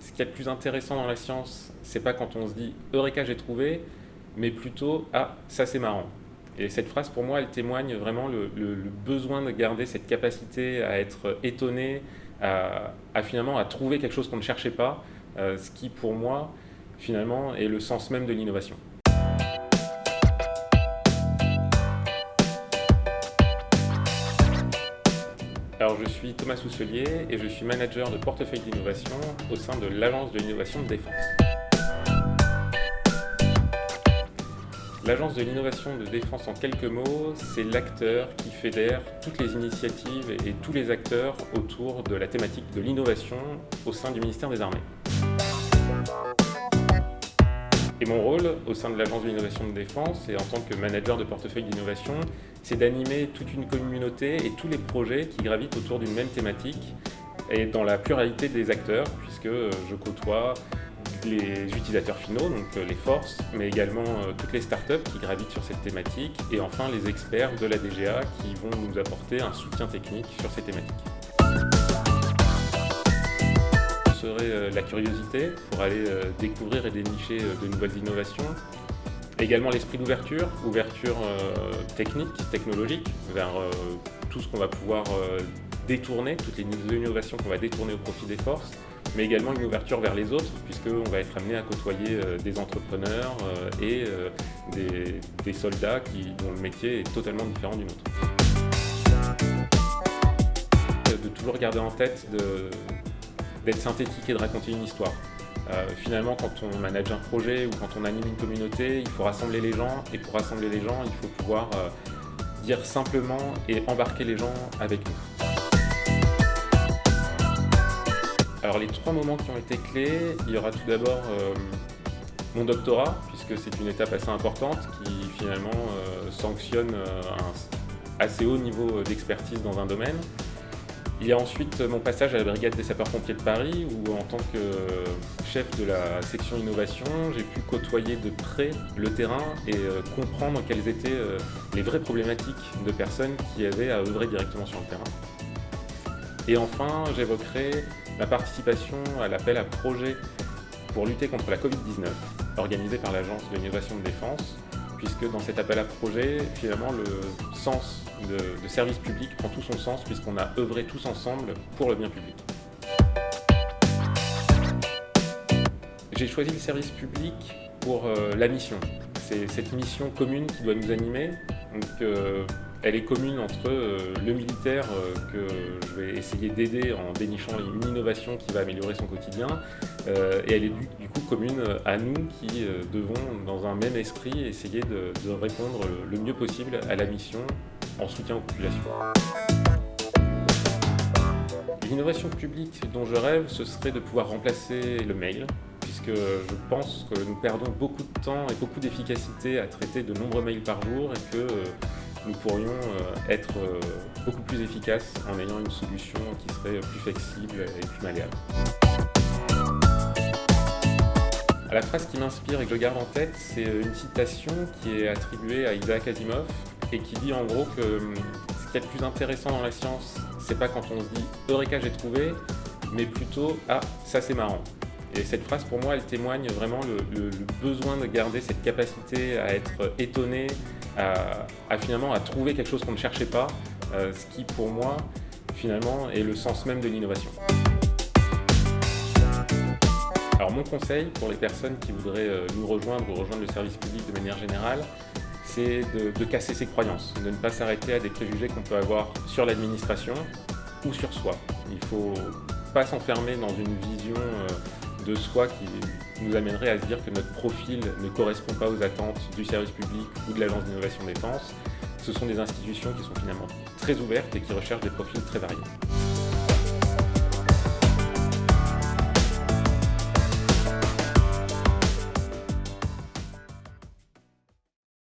ce qu'il y a de plus intéressant dans la science, c'est pas quand on se dit Eureka, j'ai trouvé, mais plutôt ah, ça c'est marrant. Et cette phrase, pour moi, elle témoigne vraiment le besoin de garder cette capacité à être étonné, finalement à trouver quelque chose qu'on ne cherchait pas, ce qui, pour moi, finalement, est le sens même de l'innovation. Alors, je suis Thomas Sousselier et je suis manager de portefeuille d'innovation au sein de l'Agence de l'innovation de défense. L'Agence de l'innovation de défense, en quelques mots, c'est l'acteur qui fédère toutes les initiatives et tous les acteurs autour de la thématique de l'innovation au sein du ministère des Armées. Et mon rôle au sein de l'Agence de l'innovation de défense et en tant que manager de portefeuille d'innovation, c'est d'animer toute une communauté et tous les projets qui gravitent autour d'une même thématique et dans la pluralité des acteurs, puisque je côtoie les utilisateurs finaux, donc les forces, mais également toutes les startups qui gravitent sur cette thématique, et enfin les experts de la DGA qui vont nous apporter un soutien technique sur ces thématiques. Ce serait la curiosité pour aller découvrir et dénicher de nouvelles innovations, également l'esprit d'ouverture, ouverture technique, technologique, vers tout ce qu'on va pouvoir détourner, toutes les innovations qu'on va détourner au profit des forces, mais également une ouverture vers les autres, puisqu'on va être amené à côtoyer des entrepreneurs et des soldats dont le métier est totalement différent du nôtre. De toujours garder en tête d'être synthétique et de raconter une histoire. Finalement, quand on manage un projet ou quand on anime une communauté, il faut rassembler les gens, et pour rassembler les gens, il faut pouvoir dire simplement et embarquer les gens avec nous. Alors les 3 moments qui ont été clés, il y aura tout d'abord mon doctorat, puisque c'est une étape assez importante qui finalement sanctionne un assez haut niveau d'expertise dans un domaine. Il y a ensuite mon passage à la brigade des sapeurs-pompiers de Paris, où en tant que chef de la section innovation, j'ai pu côtoyer de près le terrain et comprendre quelles étaient les vraies problématiques de personnes qui avaient à œuvrer directement sur le terrain. Et enfin, j'évoquerai la participation à l'appel à projet pour lutter contre la Covid-19, organisé par l'Agence de l'innovation de défense, puisque dans cet appel à projet, finalement, le sens de service public prend tout son sens, puisqu'on a œuvré tous ensemble pour le bien public. J'ai choisi le service public pour la mission. C'est cette mission commune qui doit nous animer. Donc, elle est commune entre le militaire que je vais essayer d'aider en dénichant une innovation qui va améliorer son quotidien, et elle est du coup commune à nous qui devons, dans un même esprit, essayer de répondre le mieux possible à la mission en soutien aux populations. L'innovation publique dont je rêve, ce serait de pouvoir remplacer le mail, puisque je pense que nous perdons beaucoup de temps et beaucoup d'efficacité à traiter de nombreux mails par jour, et que nous pourrions être beaucoup plus efficaces en ayant une solution qui serait plus flexible et plus malléable. La phrase qui m'inspire et que je garde en tête, c'est une citation qui est attribuée à Isaac Asimov et qui dit en gros que ce qu'il y a de plus intéressant dans la science, c'est pas quand on se dit « Eureka, j'ai trouvé », mais plutôt « Ah, ça c'est marrant ». Et cette phrase, pour moi, elle témoigne vraiment le besoin de garder cette capacité à être étonné, finalement à trouver quelque chose qu'on ne cherchait pas, ce qui pour moi finalement est le sens même de l'innovation. Alors mon conseil pour les personnes qui voudraient nous rejoindre ou rejoindre le service public de manière générale, c'est de casser ses croyances, de ne pas s'arrêter à des préjugés qu'on peut avoir sur l'administration ou sur soi. Il ne faut pas s'enfermer dans une vision de soi qui nous amènerait à se dire que notre profil ne correspond pas aux attentes du service public ou de l'Agence d'innovation défense. Ce sont des institutions qui sont finalement très ouvertes et qui recherchent des profils très variés.